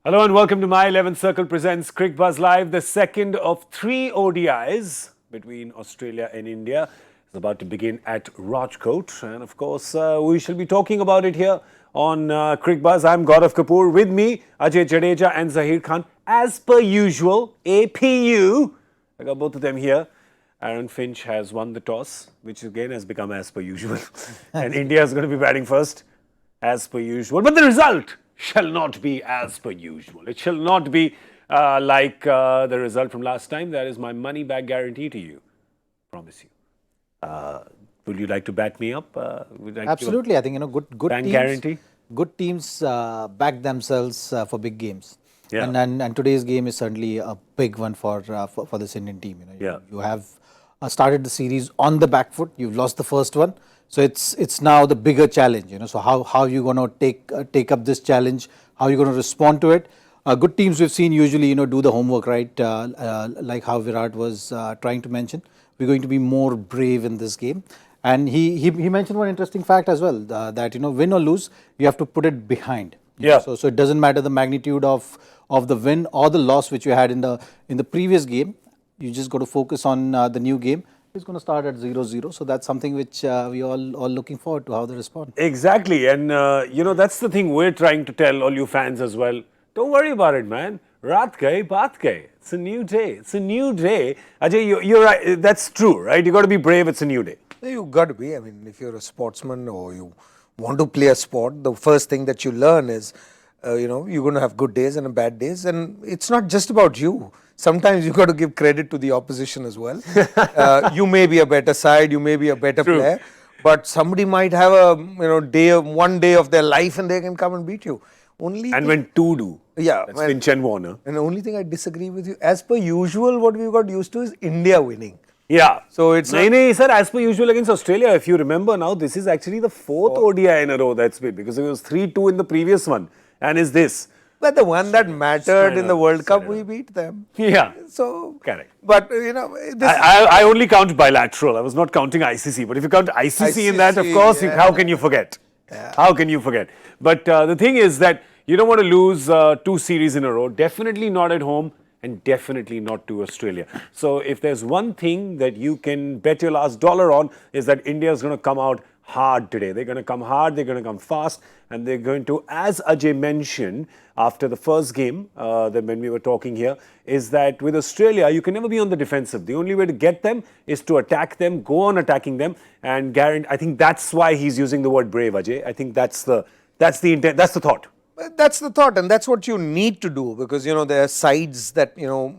Hello and welcome to My 11th Circle presents Cricbuzz Live. The second of three ODIs between Australia and India is about to begin at Rajkot. And of course, we shall be talking about it here on Cricbuzz. I'm Gaurav Kapur. With me, Ajay, Jadeja and Zaheer Khan. As per usual, APU. I got both of them here. Aaron Finch has won the toss, which again has become as per usual. And India is going to be batting first, as per usual. But the result shall not be as per usual. It shall not be like the result from last time. That is my money back guarantee to you. Promise you. Would you like to back me up? Absolutely, I think good bank teams. guarantee? Good teams back themselves for big games. Yeah. And today's game is certainly a big one for this Indian team. Yeah. You have started the series on the back foot. You've lost the first one, so it's now the bigger challenge. So how you going to take up this challenge? How you going to respond to it? Good teams we've seen usually do the homework, right? Like how Virat was trying to mention. We're going to be more brave in this game. And he mentioned one interesting fact as well, that win or lose, you have to put it behind. Yeah. So it doesn't matter the magnitude of the win or the loss which you had in the previous game. You just got to focus on the new game. It's going to start at 0-0. So that's something which we all looking forward to how they respond. Exactly. And, that's the thing we're trying to tell all you fans as well. Don't worry about it, man. Raat gaye, baat gaye. It's a new day. It's a new day. Ajay, you're right. That's true, right? You got to be brave. It's a new day. You got to be. I mean, if you're a sportsman or you want to play a sport, the first thing that you learn is, you're going to have good days and bad days. And it's not just about you. Sometimes you got to give credit to the opposition as well. You may be a better side, you may be a better player, but somebody might have a one day of their life and they can come and beat you. When two do. Yeah. That's Finch and Warner. And the only thing I disagree with you, as per usual, what we got used to is India winning. Yeah. So it's sir, as per usual against Australia, if you remember now, this is actually the fourth ODI in a row that's been, because it was 3-2 in the previous one. And is this? But the one that mattered in the World Cup, we beat them. Yeah. So, correct. But, I only count bilateral. I was not counting ICC. But if you count ICC in that, of course, how can you forget? Yeah. How can you forget? But the thing is that you don't want to lose two series in a row. Definitely not at home and definitely not to Australia. So if there's one thing that you can bet your last dollar on is that India is going to come out hard today. They're going to come hard, they're going to come fast, and they're going to, as Ajay mentioned after the first game, when we were talking here, is that with Australia, you can never be on the defensive. The only way to get them is to attack them, go on attacking them, and guarantee. I think that's why he's using the word brave, Ajay. I think that's the intent, that's the thought. That's the thought, and that's what you need to do, because there are sides that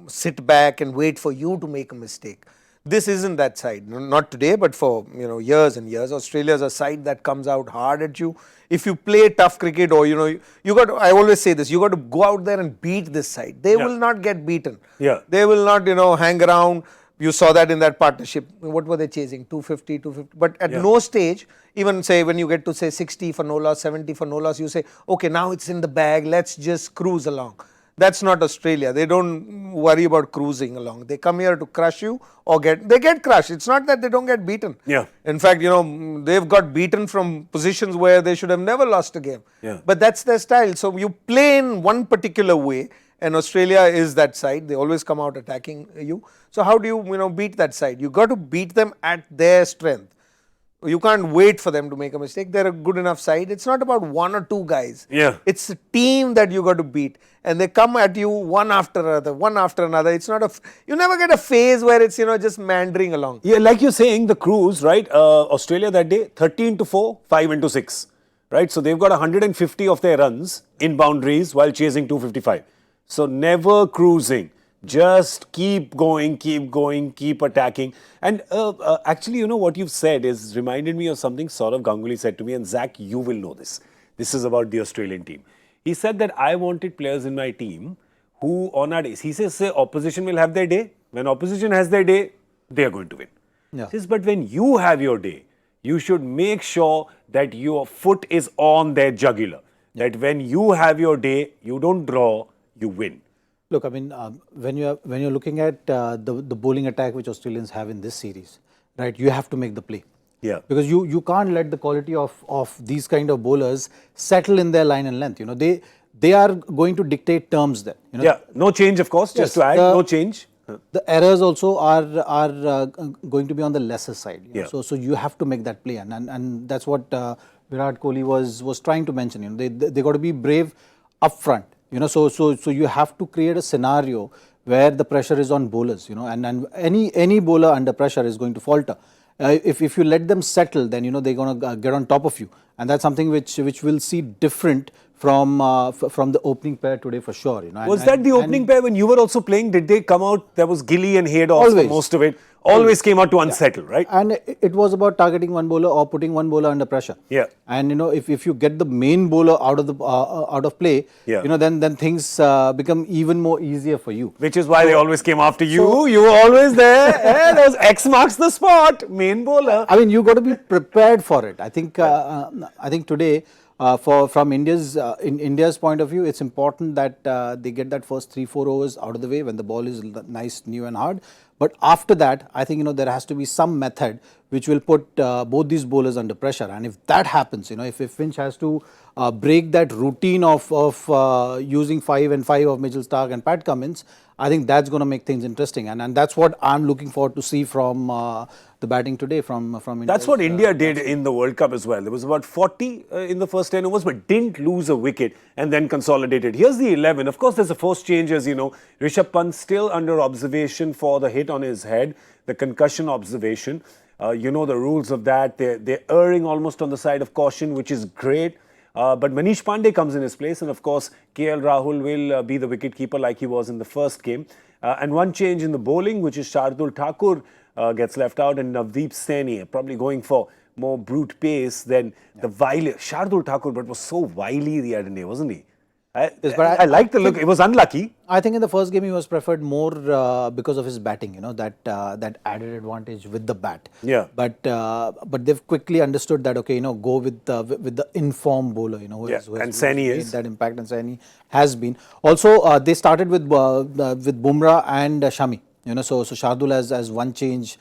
sit back and wait for you to make a mistake. This isn't that side, not today, but for years and years. Australia's a side that comes out hard at you. If you play tough cricket, or you got to, I always say this, you got to go out there and beat this side. They will not get beaten. Yeah. They will not hang around. You saw that in that partnership. What were they chasing? 250, 250. But at no stage, even say when you get to say 60 for no loss, 70 for no loss, you say, okay, now it's in the bag. Let's just cruise along. That's not Australia. They don't worry about cruising along. They come here to crush you or they get crushed. It's not that they don't get beaten. Yeah. In fact, they've got beaten from positions where they should have never lost a game. Yeah. But that's their style. So you play in one particular way, and Australia is that side. They always come out attacking you. So how do you, beat that side? You got to beat them at their strength. You can't wait for them to make a mistake. They're a good enough side. It's not about one or two guys. Yeah. It's a team that you got to beat. And they come at you one after another, one after another. It's not you never get a phase where it's, just meandering along. Yeah, like you're saying, the cruise, right? Australia that day, 13-4, 5-6, right? So they've got 150 of their runs in boundaries while chasing 255. So never cruising. Just keep going, keep attacking. And actually, what you've said is reminded me of something Saurav Ganguly said to me, and Zach, you will know this. This is about the Australian team. He said that I wanted players in my team who on our days, he says, say opposition will have their day. When opposition has their day, they are going to win. Yeah. He says, but when you have your day, you should make sure that your foot is on their jugular. That when you have your day, you don't draw, you win. Look, I mean, when you're looking at the bowling attack which Australians have in this series, right? You have to make the play. Yeah. Because you can't let the quality of these kind of bowlers settle in their line and length. they are going to dictate terms there. You know? Yeah, no change, of course. Just Yes, to add, no change. The errors also are going to be on the lesser side. You know? Yeah. So you have to make that play, and that's what Virat Kohli was trying to mention. You know, they got to be brave up front. You know, so you have to create a scenario where the pressure is on bowlers. You know, and any bowler under pressure is going to falter. If you let them settle, then you know they're going to get on top of you, and that's something which we'll see different from the opening pair today for sure. You know, Was that the opening pair when you were also playing? Did they come out? There was Gilly and Haydos for Always. most of it. Always came out to unsettle, right? And it was about targeting one bowler or putting one bowler under pressure. Yeah. And you know, if you get the main bowler out of play, Yeah. you know, then things become even more easier for you. Which is why they always came after you. You were always there. There was X marks the spot. Main bowler. I mean, you got to be prepared for it. I think today, from India's point of view, it's important that they get that first 3-4 overs out of the way when the ball is nice, new and hard. But after that, I think, you know, there has to be some method which will put both these bowlers under pressure. And if that happens, you know, if Finch has to break that routine of using 5 and 5 of Mitchell Starc and Pat Cummins, I think that's going to make things interesting. And that's what I'm looking forward to see from the batting today from India. That's what India did in the World Cup as well. There was about 40 in the first 10 overs, but didn't lose a wicket and then consolidated. Here's the 11. Of course, there's a forced change, as you know. Rishabh Pant still under observation for the hit on his head, the concussion observation. You know the rules of that. They're erring almost on the side of caution, which is great. But Manish Pandey comes in his place, and of course, KL Rahul will be the wicketkeeper like he was in the first game. And one change in the bowling, which is Shardul Thakur gets left out, and Navdeep Saini probably going for more brute pace than the wily. Shardul Thakur, but was so wily the other day, wasn't he? I like the look. It was unlucky. I think in the first game he was preferred more because of his batting, you know, that added advantage with the bat. Yeah. But they've quickly understood that, okay, you know, go with the informed bowler, you know, who has Saini made is that impact, and Saini has been. Also, they started with Bumrah and Shami, you know, so Shardul as one change,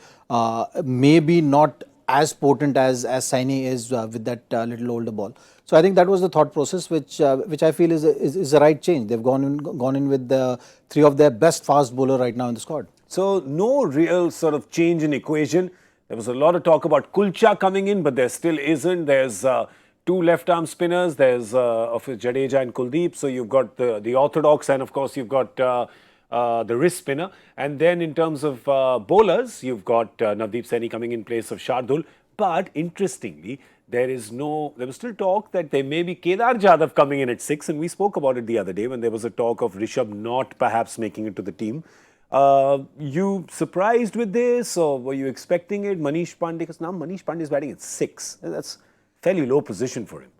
maybe not as potent as Saini is with that little older ball. So I think that was the thought process, which I feel is the right change. They've gone in with the 3 of their best fast bowler right now in the squad. So no real sort of change in equation. There was a lot of talk about Kulcha coming in, but there still isn't. There's 2 left-arm spinners. There's Jadeja and Kuldeep. So you've got the orthodox, and of course you've got the wrist spinner. And then in terms of bowlers, you've got Navdeep Saini coming in place of Shardul. But interestingly, there was still talk that there may be Kedar Jadhav coming in at 6, and we spoke about it the other day when there was a talk of Rishabh not perhaps making it to the team. You surprised with this, or were you expecting it? Manish Pandey, because now Manish Pandey is batting at 6. That's fairly low position for him.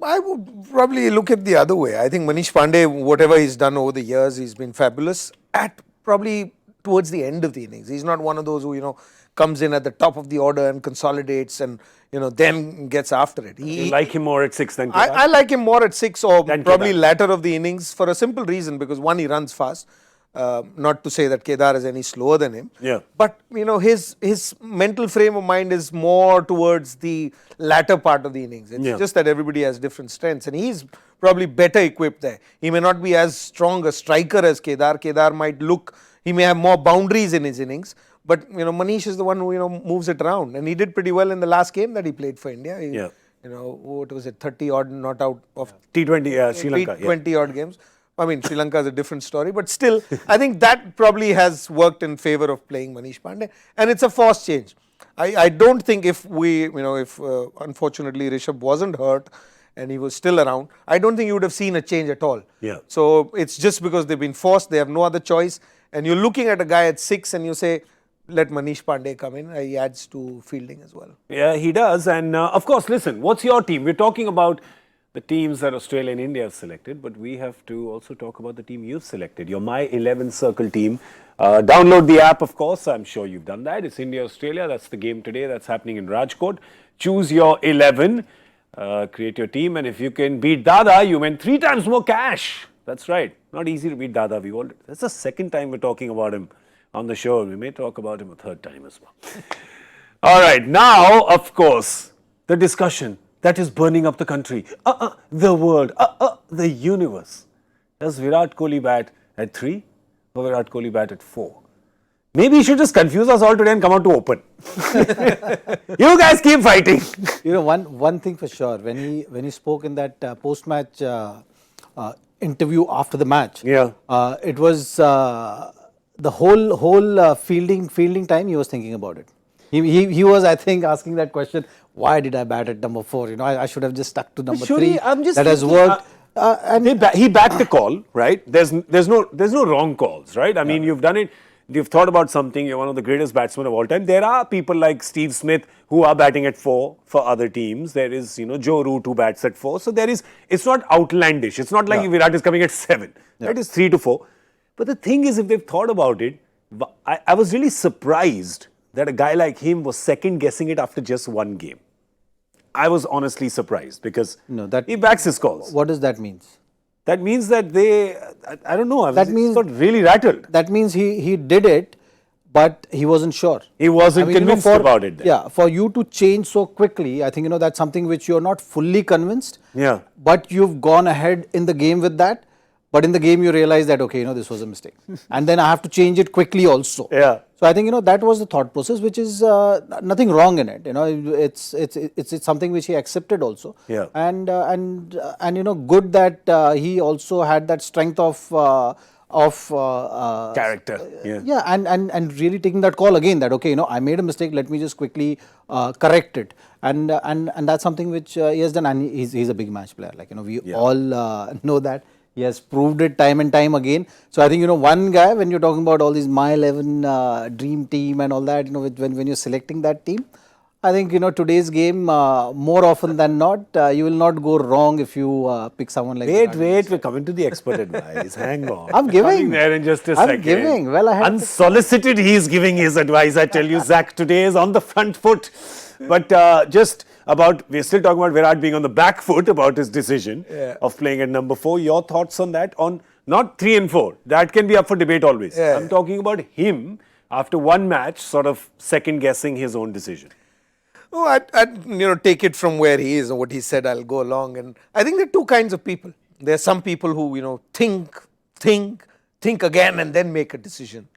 I would probably look at the other way. I think Manish Pandey, whatever he's done over the years, he's been fabulous at probably towards the end of the innings. He's not one of those who, you know, comes in at the top of the order and consolidates and, you know, then gets after it. You like him more at 6 than Kedar? I like him more at 6 or Than probably Kedar. latter of the innings for a simple reason, because one, he runs fast. Not to say that Kedar is any slower than him. Yeah. But, you know, his mental frame of mind is more towards the latter part of the innings. It's just that everybody has different strengths, and he's probably better equipped there. He may not be as strong a striker as Kedar. Kedar might he may have more boundaries in his innings. But, you know, Manish is the one who, you know, moves it around. And he did pretty well in the last game that he played for India. You know, what was it, 30 odd not out of T20, Sri Lanka. 20 odd games. I mean, Sri Lanka is a different story, but still, I think that probably has worked in favor of playing Manish Pandey. And it's a forced change. I don't think if unfortunately Rishabh wasn't hurt and he was still around, I don't think you would have seen a change at all. Yeah. So it's just because they've been forced, they have no other choice. And you're looking at a guy at 6 and you say, let Manish Pandey come in. He adds to fielding as well. Yeah, he does. And of course, listen, what's your team? We're talking about the teams that Australia and India have selected, but we have to also talk about the team you've selected, your My 11 Circle team. Download the app, of course. I'm sure you've done that. It's India-Australia. That's the game today. That's happening in Rajkot. Choose your 11. Create your team. And if you can beat Dada, you win 3 times more cash. That's right. Not easy to beat Dada. That's the second time we're talking about him on the show. We may talk about him a third time as well. All right. Now, of course, the discussion that is burning up the country, the world, the universe. Does Virat Kohli bat at 3 or Virat Kohli bat at 4? Maybe he should just confuse us all today and come out to open. You guys keep fighting. You know, one thing for sure, when he spoke in that post-match interview after the match, it was the whole fielding time he was thinking about it. He was, I think, asking that question, why did I bat at number 4? You know, I should have just stuck to number 3. That has worked. And he backed the call, right? There's no wrong calls, right? I mean, you've done it. You've thought about something. You're one of the greatest batsmen of all time. There are people like Steve Smith who are batting at 4 for other teams. There is, Joe Root who bats at 4. So it's not outlandish. It's not like Virat is coming at 7. It is 3 to 4. But the thing is, if they've thought about it, I was really surprised that a guy like him was second guessing it after just one game. I was honestly surprised because he backs his calls. What does that mean? That means that I don't know, got really rattled. That means he did it, but he wasn't sure. He wasn't convinced about it then. Yeah, for you to change so quickly, I think, that's something which you're not fully convinced. Yeah. But you've gone ahead in the game with that. But in the game, you realize that, okay, this was a mistake. And then I have to change it quickly also. Yeah. So I think, that was the thought process, which is nothing wrong in it. It's something which he accepted also. Yeah. And good that he also had that strength of character. Yeah, and really taking that call again that, okay, I made a mistake, let me just quickly correct it. And that's something which he has done. And he's a big match player. Like, we all know that. He has proved it time and time again. So I think, one guy, when you're talking about all these My 11 dream team and all that, when you're selecting that team, I think, today's game, more often than not, you will not go wrong if you pick someone like Wait, we're coming to the expert advice. Hang on. I'm giving. Coming there in just a second. I'm giving. Well, unsolicited, he's giving his advice. I tell you, Zach today is on the front foot. But we're still talking about Virat being on the back foot about his decision of playing at number 4. Your thoughts on that? On not 3 and 4. That can be up for debate always. Yeah. I'm talking about him after one match sort of second guessing his own decision. Oh, I'd take it from where he is and what he said. I'll go along, and I think there are two kinds of people. There are some people who think again, and then make a decision,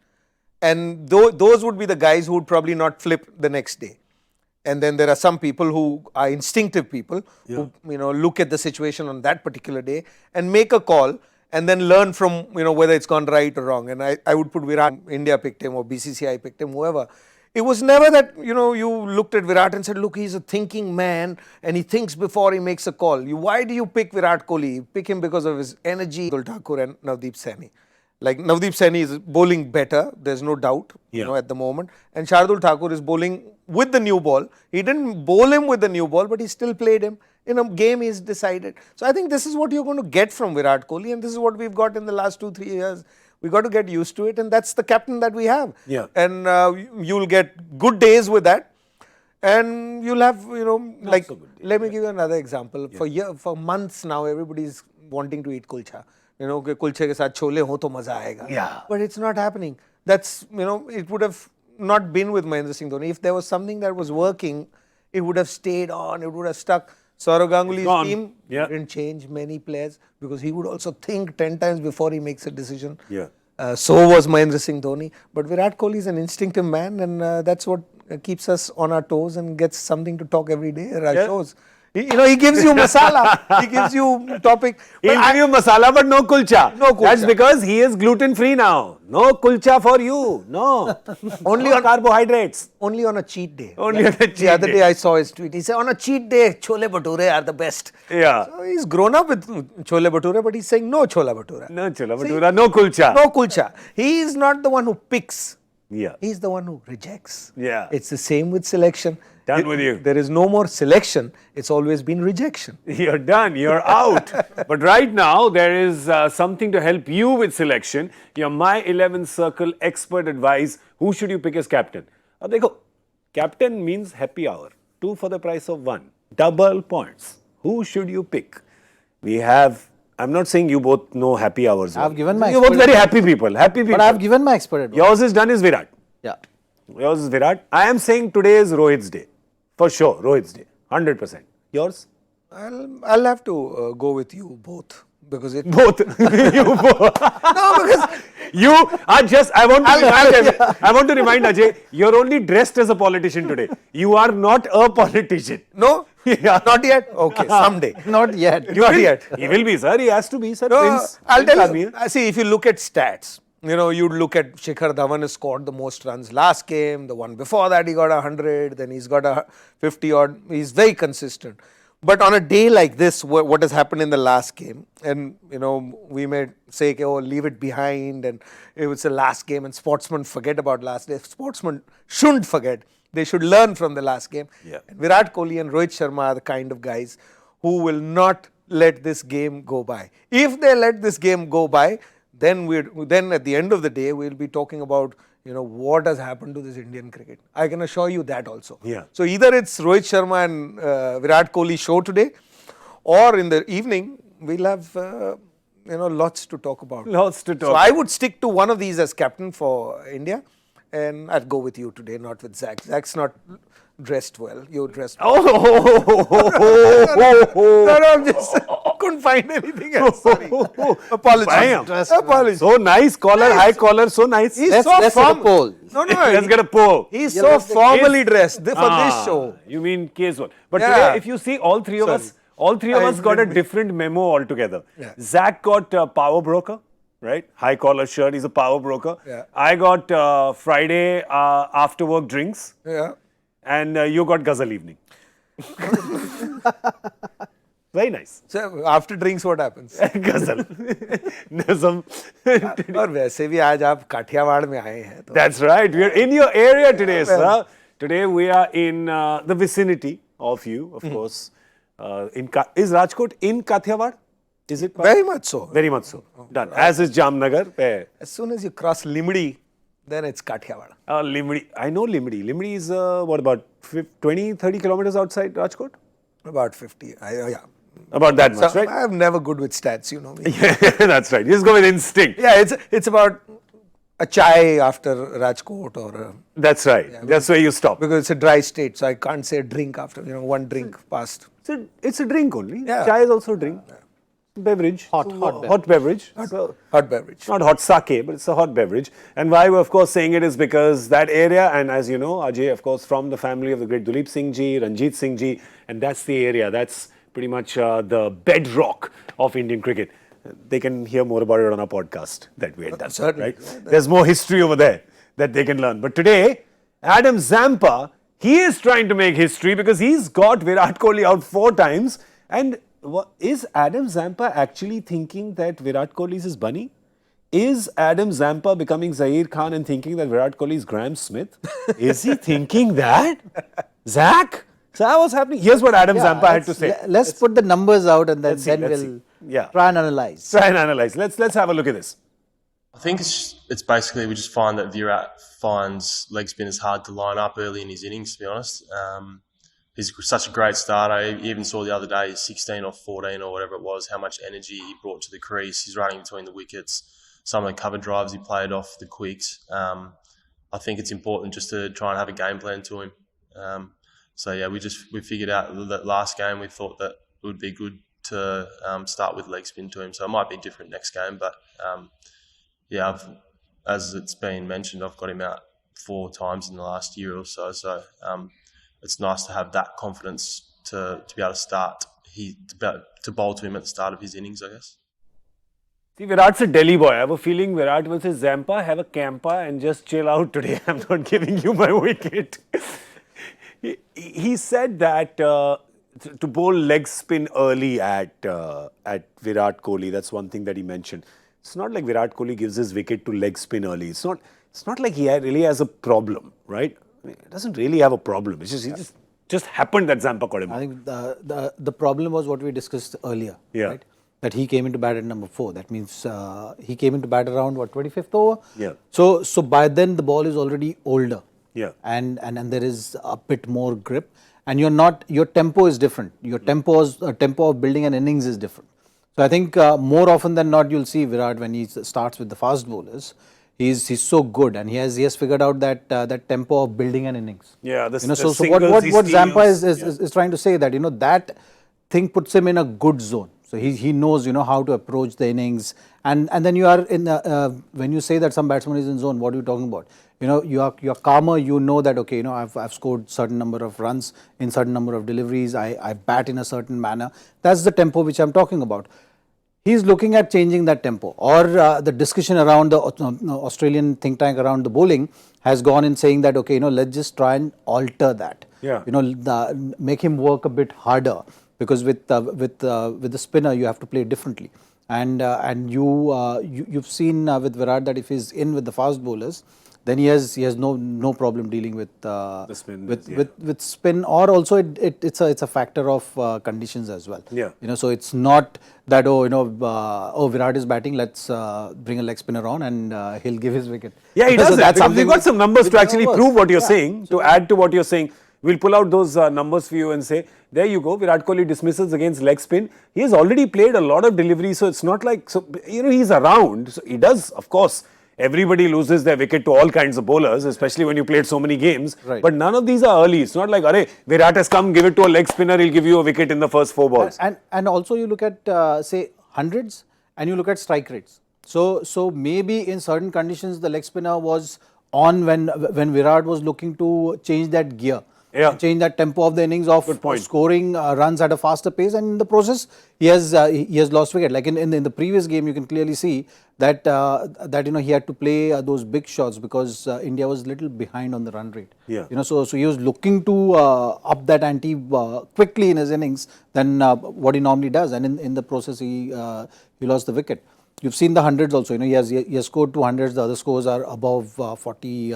and those would be the guys who would probably not flip the next day. And then there are some people who are instinctive people who look at the situation on that particular day and make a call and then learn from whether it's gone right or wrong. And I would put Virat. India picked him or BCCI picked him, whoever. It was never that, you looked at Virat and said, look, he's a thinking man and he thinks before he makes a call. Why do you pick Virat Kohli? You pick him because of his energy. Shardul Thakur and Navdeep Saini. Like, Navdeep Saini is bowling better, there's no doubt, at the moment. And Shardul Thakur is bowling with the new ball. He didn't bowl him with the new ball, but he still played him. In a game, he's decided. So I think this is what you're going to get from Virat Kohli, and this is what we've got in the last 2-3 years. We got to get used to it, and that's the captain that we have. Yeah. And you'll get good days with that, and you'll have, let me give you another example. Yeah. For months now, everybody's wanting to eat kulcha. Kulche ke saath chole ho to maza aayega. Yeah. But it's not happening. That's, it would have not been with Mahendra Singh Dhoni. If there was something that was working, it would have stayed on, it would have stuck. Saurav Ganguly's team didn't change many players because he would also think 10 times before he makes a decision. Yeah. So was Mahendra Singh Dhoni. But Virat Kohli is an instinctive man, and that's what keeps us on our toes and gets something to talk every day at our shows. He gives you masala. He gives you topic. He'll give you masala, but no kulcha. No kulcha. That's because he is gluten-free now. No kulcha for you. No. Only on carbohydrates. Only on a cheat day. Only on a cheat day. The other day I saw his tweet. He said, on a cheat day, chole bhature are the best. Yeah. So he's grown up with chole bhature, but he's saying no chola bhatura. No chola bhatura, no kulcha. No kulcha. He is not the one who picks. Yeah. He's the one who rejects. Yeah. It's the same with selection. Done with you. There is no more selection. It's always been rejection. You're done. You're out. But right now, there is something to help you with selection. Your My 11 Circle expert advice. Who should you pick as captain? Dekho, captain means happy hour. 2 for the price of 1. Double points. Who should you pick? We have... I'm not saying you both know happy hours. I've given my You're both very happy people. Happy people. But I've given my expert advice. Yours is done is Virat. Yeah. Yours is Virat. I am saying today is Rohit's day. For sure, Rohit's day. 100%. Yours? I'll have to go with you both. because it. Both. You both. No, because You are just, I want to remind Ajay, you're only dressed as a politician today. You are not a politician. no, Yeah. not yet. Okay, someday. Not yet. Not yet. He will be, sir. He has to be, sir. No, Prince. I'll Prince tell Army. you. See, if you look at stats, you'd look at Shikhar Dhawan has scored the most runs last game. The one before that, he got 100. Then he's got a 50 odd. He's very consistent. But on a day like this, what has happened in the last game, and we may say, oh, leave it behind, and it was the last game, and sportsmen forget about last day. Sportsmen shouldn't forget. They should learn from the last game. Yeah. And Virat Kohli and Rohit Sharma are the kind of guys who will not let this game go by. If they let this game go by, then at the end of the day, we'll be talking about what has happened to this Indian cricket. I can assure you that also. Yeah. So either it's Rohit Sharma and Virat Kohli show today, or in the evening we'll have lots to talk about. Lots to talk So I would stick to one of these as captain for India, and I'd go with you today, not with Zach. Zach's not dressed well. You're dressed well. No, I'm just couldn't find anything else. Sorry. Apologies. Bam. Apologies. So nice collar, high collar, so nice. He's Let's so get a poll. No, Let's get a poll. He's so formally dressed for this show. You mean casual. But Yeah. today, if you see, all three of us got a admit- different memo altogether. Yeah. Zach got power broker, right? High collar shirt, he's a power broker. Yeah. I got Friday after work drinks, Yeah. and you got Ghazal evening. Very nice. So after drinks, what happens? Ghazal. Nazam. और वैसे भी आज आप काठियावाड़ में आए हैं तो That's right. We are in your area today, sir. Today we are in the vicinity of you, of course. Is Rajkot in Kathiawad? Is it? very much so. Very much so. Done. As is Jamnagar. As soon as you cross Limdi, then it's Kathiawad. Limdi. I know Limdi. Limdi is what about 20, 30 kilometers outside Rajkot? About 50. Yeah. About that much, So right? I'm never good with stats, you know me. Yeah, that's right. You just go with instinct. Yeah, it's about a chai after Rajkot or That's right. That's where you stop. because it's a dry state, so I can't say drink after one drink past. It's a drink only. Yeah. Chai is also a drink. Beverage. Hot beverage. So, Hot beverage. not hot sake, but it's a hot beverage. And why we're of course saying it is because that area, and as you know, Ajay, of course, from the family of the great Duleep Singh ji, Ranjit Singh ji, and that's the area. That's pretty much the bedrock of Indian cricket. They can hear more about it on our podcast that we had done. Certainly. Right? There's more history over there that they can learn. But today, Adam Zampa, he is trying to make history because he's got Virat Kohli out 4 times. And is Adam Zampa actually thinking that Virat Kohli is his bunny? Is Adam Zampa becoming Zaheer Khan and thinking that Virat Kohli is Graham Smith? Is he thinking that? Zach? So what's happening? Here's what Adam Zampa had to say. Let's put the numbers out and then, let's see. we'll Yeah. try and analyze. Try and analyze. Let's have a look at this. I think it's basically we just find that Virat finds leg spinners hard to line up early in his innings, to be honest. He's such a great starter. I even saw the other day, 16 or 14 or whatever it was, how much energy he brought to the crease. He's running between the wickets. Some of the cover drives he played off the quicks. I think it's important just to try and have a game plan to him. So yeah, we figured out that last game we thought that it would be good to start with leg spin to him. So it might be different next game, but yeah, as it's been mentioned, I've got him out 4 times in the last year or so. So it's nice to have that confidence to be able to start. To bowl to him at the start of his innings, I guess. See, Virat's a Delhi boy. I have a feeling Virat will say, Zampa, have a campa and just chill out today. I'm not giving you my wicket. He said that to bowl leg spin early at Virat Kohli, that's one thing that he mentioned. It's not like Virat Kohli gives his wicket to leg spin early. It's not like he really has a problem, right? I mean, he doesn't really have a problem. It's just happened that Zampa caught him. I think the problem was what we discussed earlier, Yeah. right? That he came into bat at number 4. That means he came into bat around 25th over. Yeah. So by then the ball is already older. Yeah. And there is a bit more grip, and your tempo is different. Your tempo of building an innings is different. So I think more often than not you'll see Virat when he starts with the fast bowlers. He's so good, and he has figured out that tempo of building an innings. Yeah, the So singles he what Zampa steals. is trying to say that that thing puts him in a good zone. So he knows, how to approach the innings. And then you are in when you say that some batsman is in zone, what are you talking about? You're calmer. You know that okay, I've scored certain number of runs in certain number of deliveries. I bat in a certain manner. That's the tempo which I'm talking about. He's looking at changing that tempo, or the discussion around the Australian think tank around the bowling has gone in saying that okay, let's just try and alter that. Yeah. Make him work a bit harder, because with the spinner you have to play differently. And you've seen with Virat that if he's in with the fast bowlers, then he has no problem dealing with the spin, with spin, or also it's a factor of conditions as well. Yeah. So it's not that Virat is batting, let's bring a leg spinner on and he'll give his wicket. Yeah, he So does that. that's Because we've got something some numbers to actually works. prove what you're Yeah. saying, to add to what you're saying. We'll pull out those numbers for you and say, there you go, Virat Kohli dismisses against leg spin. He has already played a lot of deliveries, so it's not like, he's around. So he does, of course, everybody loses their wicket to all kinds of bowlers, especially when you played so many games. Right. But none of these are early. It's not like, Virat has come, give it to a leg spinner, he'll give you a wicket in the first 4 balls. And also you look at say hundreds and you look at strike rates. So maybe in certain conditions the leg spinner was on when Virat was looking to change that gear. Yeah. Change that tempo of the innings of point. scoring runs at a faster pace, and in the process he has lost wicket. Like in the previous game, you can clearly see that he had to play those big shots because India was little behind on the run rate. Yeah. So he was looking to up that ante quickly in his innings than what he normally does, and in the process he lost the wicket. You've seen the hundreds also. He has scored 200s. The other scores are above 40,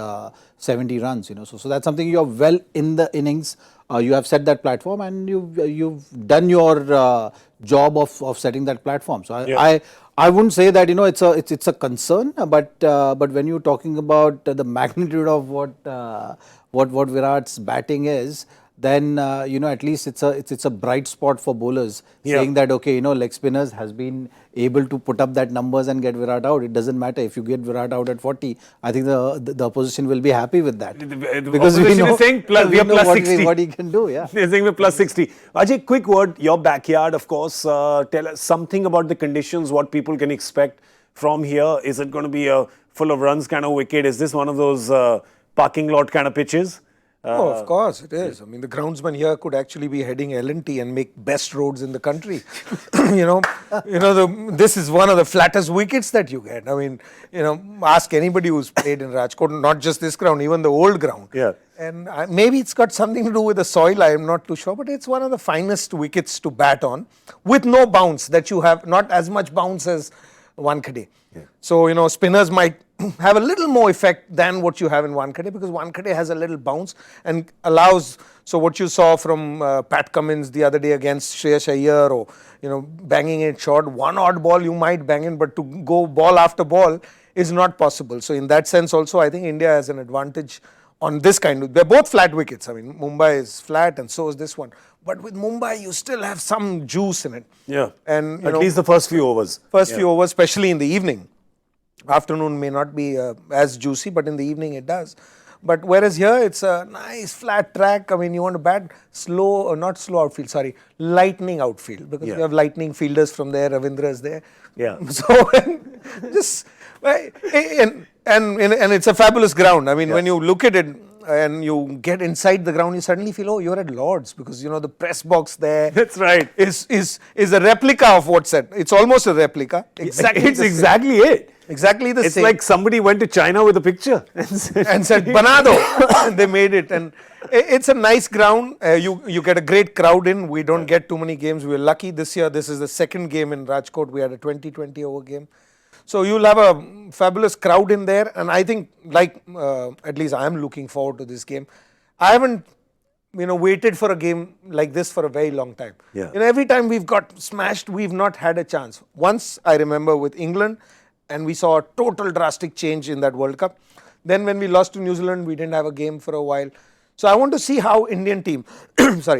70 runs. So that's something you are well in the innings. You have set that platform, and you've done your job of setting that platform. So I wouldn't say that it's a concern, but when you're talking about the magnitude of what Virat's batting is, then at least it's a bright spot for bowlers, saying that okay, leg spinners has been able to put up that numbers and get Virat out. It doesn't matter if you get Virat out at 40. I think the opposition will be happy with that, Because we know, is saying we are plus 60. what he can do. Yeah, they're saying we're plus 60. Ajay, quick word, your backyard, of course. Tell us something about the conditions, what people can expect from here. Is it going to be a full of runs kind of wicket? Is this one of those parking lot kind of pitches? Oh, of course it is. I mean, the groundsman here could actually be heading L&T and make best roads in the country. This is one of the flattest wickets that you get. I mean, ask anybody who's played in Rajkot, not just this ground, even the old ground. Yeah. And maybe it's got something to do with the soil, I am not too sure, but it's one of the finest wickets to bat on, with no bounce, that you have not as much bounce as Wankhede. Yeah. So, spinners might have a little more effect than what you have in Wankhede, because Wankhede has a little bounce and allows, so what you saw from Pat Cummins the other day against Shreyas Iyer, or, banging it short, one odd ball you might bang in, but to go ball after ball is not possible. So in that sense also, I think India has an advantage on this kind of, they're both flat wickets. I mean, Mumbai is flat and so is this one. But with Mumbai, you still have some juice in it. Yeah. And at least the first few overs. Few overs, especially in the evening. Afternoon may not be as juicy, but in the evening it does. But whereas here, it's a nice flat track. I mean, you want to bat slow, or not slow outfield, sorry, lightning outfield, because we have lightning fielders from there, Ravindra is there. Yeah. So, just, and it's a fabulous ground. I mean, when you look at it and you get inside the ground, you suddenly feel, oh, you're at Lord's, because, the press box there. That's right. Is a replica of what's that. It's almost a replica. Exactly. It's exactly it. Exactly the It's same. like somebody went to China with a picture and said, Banado. And they made it. And it's a nice ground. You get a great crowd in. We don't get too many games. We're lucky this year. This is the second game in Rajkot. We had a 20-20 over game. So you'll have a fabulous crowd in there. And I think, at least I'm looking forward to this game. I haven't, waited for a game like this for a very long time. Yeah. Every time we've got smashed, we've not had a chance. Once, I remember with England, and we saw a total drastic change in that World Cup. Then when we lost to New Zealand, we didn't have a game for a while. So I want to see how Indian team,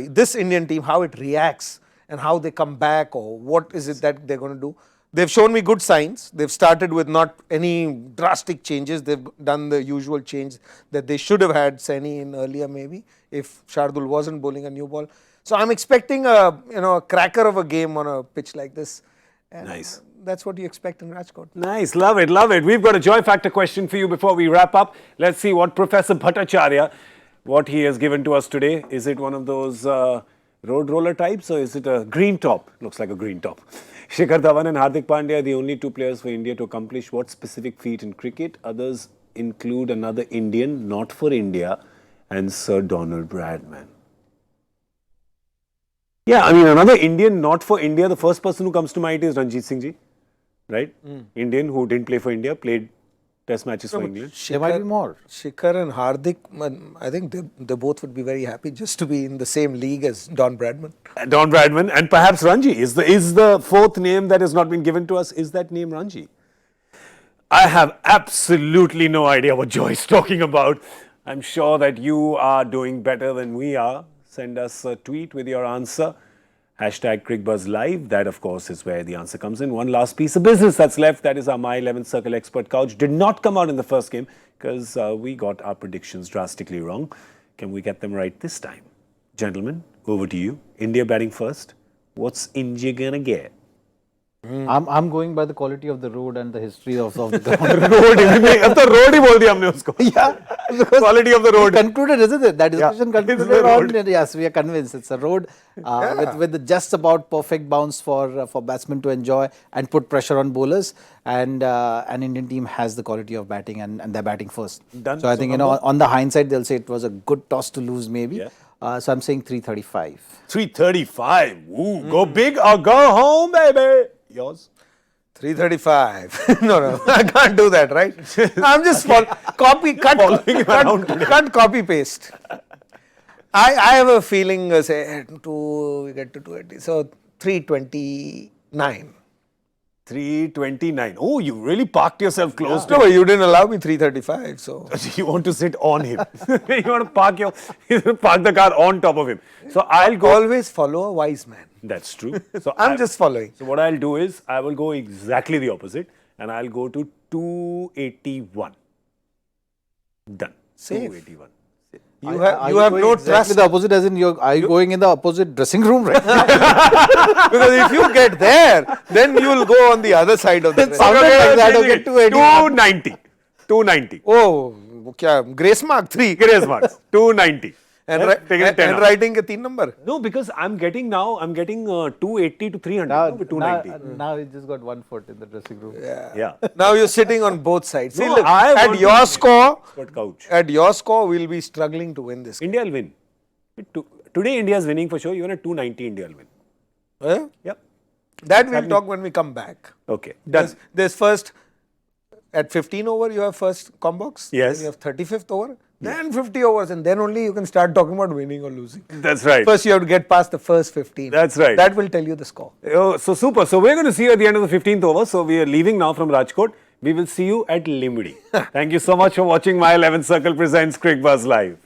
this Indian team, how it reacts and how they come back, or what is it that they're going to do. They've shown me good signs. They've started with not any drastic changes. They've done the usual change that they should have had Saini in earlier maybe, if Shardul wasn't bowling a new ball. So I'm expecting a cracker of a game on a pitch like this. And Nice. That's what you expect in Rajkot. Nice, love it, love it. We've got a joy factor question for you before we wrap up. Let's see what Professor Bhattacharya, what he has given to us today. Is it one of those road roller types or is it a green top? Looks like a green top. Shikhar Dhawan and Hardik Pandya are the only two players for India to accomplish what specific feat in cricket? Others include another Indian, not for India, and Sir Donald Bradman. Yeah, I mean, another Indian, not for India. The first person who comes to mind is Ranjit Singh ji, right? Indian who didn't play for India, played test matches for England. There might be more. Shikhar and Hardik, I think they both would be very happy just to be in the same league as Don Bradman. Don Bradman and perhaps Ranji is the fourth name that has not been given to us. Is that name Ranji? I have absolutely no idea what Joy is talking about. I'm sure that you are doing better than we are. Send us a tweet with your answer. Hashtag Cricbuzz Live. That, of course, is where the answer comes in. One last piece of business that's left. That is our My 11th Circle Expert Couch. Did not come out in the first game because we got our predictions drastically wrong. Can we get them right this time? Gentlemen, over to you. India batting first. What's India gonna get? I'm going by the quality of the road and the history of the ground. road अब तो road ही बोल दिया हमने उसको. Yeah, because Quality of the road. concluded, isn't it? That discussion Yeah, it's concluded the road. on. Yes, we are convinced it's a road with the just about perfect bounce for batsmen to enjoy and put pressure on bowlers. And an Indian team has the quality of batting and they're batting first. Done. So I So think number? on the hindsight they'll say it was a good toss to lose maybe. Yeah. So I'm saying 335. 335. Ooh, go big or go home, baby. Yours? 335. No, I can't do that, right? I'm just cut, copy, paste. I have a feeling, say, we get to 280. So 329. 329. Oh, you really parked yourself close No, to but you didn't allow me 335. So You want to sit on him. You want to park the car on top of him. So I'll go. always follow a wise man. That's true. So I'm just following. So what I'll do is I will go exactly the opposite and I'll go to 281. Done. Safe. 281. You have no trust. The opposite as in are you going in the opposite dressing room, right? Because if you get there, then you will go on the other side of the dress. Sounded like that. Okay, 290. 290. Oh, kya, grace mark 3. Grace marks. 290. And, Taking a 10 and off. writing a 3 number. No, because I'm getting 280 to 300 no, with 290. Now he just got 1 foot in the dressing room. Yeah. Now you're sitting on both sides. See, No, look, I want at to your be score, Expert couch. at your score, we'll be struggling to win this. India will win. Today India is winning for sure. Even at 290 India will win. Eh? Yep. That we'll talk when we come back. Okay. Done. There's first, at 15 over, you have first combox. Yes. Then you have 35th over. Then 50 overs, and then only you can start talking about winning or losing. That's right. First, you have to get past the first 15. That's right. That will tell you the score. Oh, so super. So we're going to see you at the end of the 15th over. So we are leaving now from Rajkot. We will see you at Limdi. Thank you so much for watching My 11th Circle presents Cricbuzz Live.